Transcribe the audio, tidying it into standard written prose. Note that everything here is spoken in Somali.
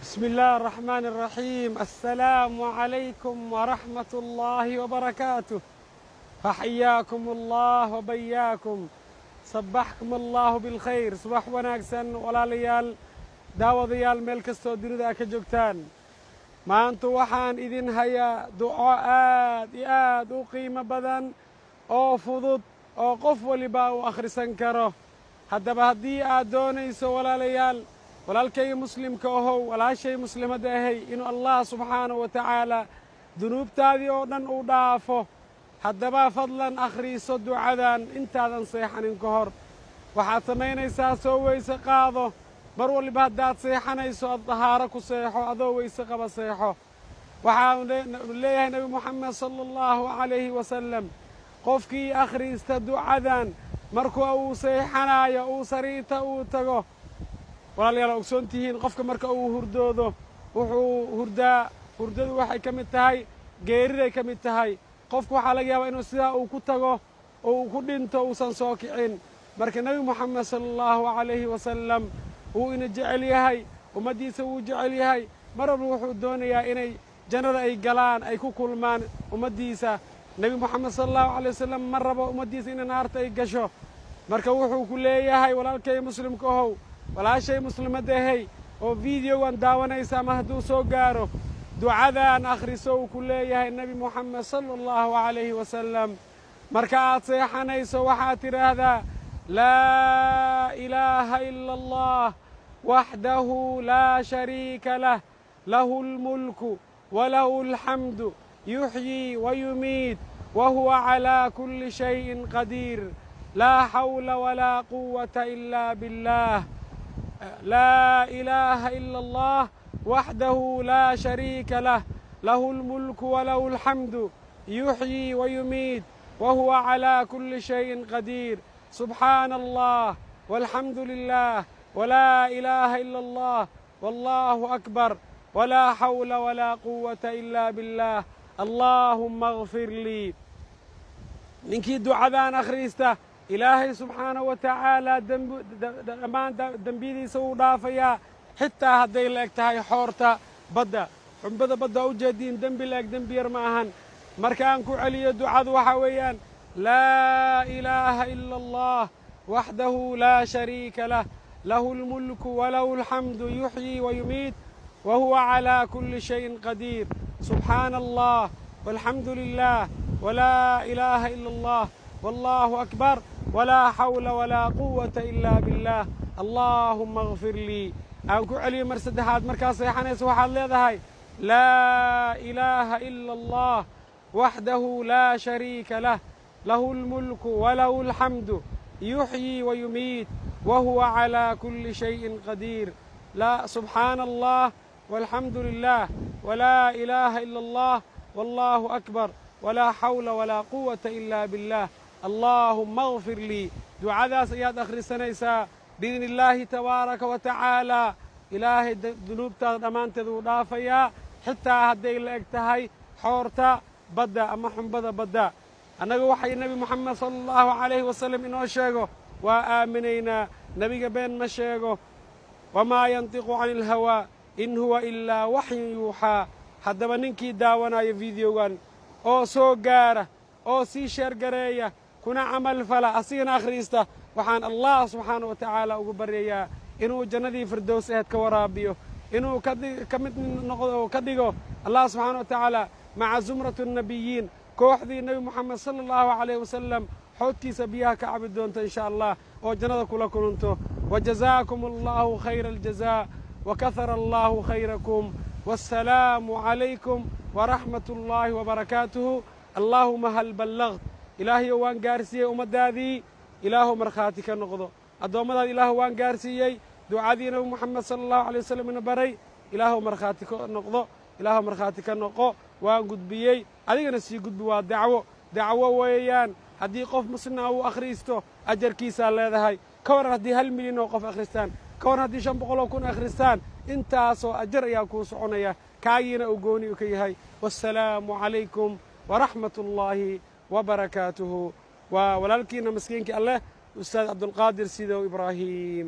بسم الله الرحمن الرحيم. السلام عليكم ورحمة الله وبركاته. فحياكم الله وبياكم. صبحكم الله بالخير. صباح wanaagsan walaalayaal daawadayaal meel kastoo dunida ka joogtaan. maanta waxaan idin hayaa duco aad iyo aad u qiimo badan oo fudud oo qof waliba uu akhrisan karo. haddaba haddii aad doonayso walaalayaal walaalkayga muslimka ahow walaashay muslimadda ahay inuu allah subxaanahu wa tacaala dunuubtaadii oo dhan uu dhaafo, haddaba fadlan akhriiso ducadan intaadan seexanin ka hor. waxaad samaynaysaa soo weyse qaado. mar waliba haddaad seexanayso ad dahaaro ku seexo, adoo weyse qaba seexo. waxaan leeyahay nebi moxamed sala allahu calayhi wasalam, qofkii akhriista ducadan markuu uu seexanaayo uu sariirta uu tago, walaalayaal ogsoon tihiin qofka marka uu hurdoodo wuxuu hurdaa. hurdadu waxay ka mid tahay geeriday ka mid tahay. qofku waxaa laga yaabaa inuu sidaa uu ku tago oo uu ku dhinto uusan soo kicin. marka nebi moxamed sala allahu calayhi wasalam wuu ina jecel yahay, ummaddiisa wuu jecel yahay. mar walba wuxuu doonayaa inay jannada ay galaan, ay ku kulmaan ummaddiisa. nebi moxamed sala allahu calay wasalam ma rabo ummaddiisa inay naarta ay gasho. marka wuxuu ku leeyahay walaalkay muslimka ahow walaashay muslimadda ahay oo fideogan daawanaysa ama hadduu soo gaaro ducadan akhriso uu ku leeyahay nebi moxamed sala allahu calayhi wasalam. marka aad seexanayso waxaad tidhaahdaa laa ilaaha ila allah waxdahu laa shariika lah lahu lmulku walahu alxamdu yuxyii wayumiit wahuwa calaa kulli shayin qadiir laa xawla walaa quwata ila billah. لا إله إلا الله وحده لا شريك له له الملك وله الحمد يحيي ويميت وهو على كل شيء قدير سبحان الله والحمد لله ولا إله إلا الله والله أكبر ولا حول ولا قوة إلا بالله اللهم اغفر لي. ninkii ducadan akhriista ilaahay subxaanahu wa tacaalaa dhammaan dembiyadiisa wuu dhaafayaa, xitaa hadday la eg tahay xoorta badda. xumbada badda u jeediin dembi la eg dembi yar ma ahan. markaan ku celiyo ducadu waxaa weeyaan laa ilaaha ila allah waxdahu laa shariika lah lahu lmulku walahu alxamdu yuxyii wayumiit wahuwa calaa kulli shayin qadiir subxaana allah walxamdu lilah walaa ilaaha ila allah والله أكبر ولا حول ولا قوة إلا بالله اللهم اغفر لي. أنكو علي مرسدهاد مركز يحنيس وحال ليدهاي لا إله إلا الله وحده لا شريك له له الملك وله الحمد يحيي ويميت وهو على كل شيء قدير لا سبحان الله والحمد لله ولا إله إلا الله والله أكبر ولا حول ولا قوة إلا بالله اللهم اغفر لي. ducadaas ayaad akhrisanaysaa biidni illaahi tabaaraka wa tacaalaa. ilaahay dunuubtaada dhammaanteed wuu dhaafayaa, xitaa hadday la eg tahay xoorta badda ama xumbada badda. annaga waxay nebi moxamed sala allahu calayhi wasalam inoo sheego waa aaminaynaa. nebiga been ma sheego. wamaa yantiqu cani ilhawaa in huwa ilaa waxyun yuuxaa. haddaba ninkii daawanaayo fideogan oo soo gaara oo sii sheergareeya kuna camal fala asigana akhriista, waxaan allah subxaanahu wa tacaala ugu baryayaa inuu jannadii firdows aheed ka waraabiyo, inuu ka mid noqdo oo ka dhigo allah subxaanahu wa tacaala maca zumrati annabiyiin, kooxdii nebi moxamed sala allahu calayhi wasalam xoodkiisa biyaha ka cabi doonta insha allah oo jannada kula kulanto. wajazaakum allahu khayra aljazaa wakahara allahu khayrakum wassalaamu calaykum waraxmat ullaahi wabarakaatuhu. allaahuma hal ballaqt. ilaahayow waan gaarsiiyey ummaddaadii, ilaahow markhaati ka noqdo. addoommadaada ilaahow waan gaarsiiyey ducadii nebi moxamed sala allahu alay wasalam ina baray, ilaahow markhaati ka noqdo. ilaahow markhaati ka noqo. waan gudbiyey, adigana sii gudbi. waa dacwo weeyaan. haddii qof muslima uu akhriisto ajarkiisaa leedahay. ka waran haddii 1 milyan oo qof akhristaan, ka waran haddii 500 kun akhristaan, intaasoo ajar ayaa kuu soconaya. kaagiina uu gooni u ka yahay. wassalaamu calaykum waraxmat ullaahi وبركاته. ولكن مسكينك الله أستاذ عبد القادر سيدو إبراهيم.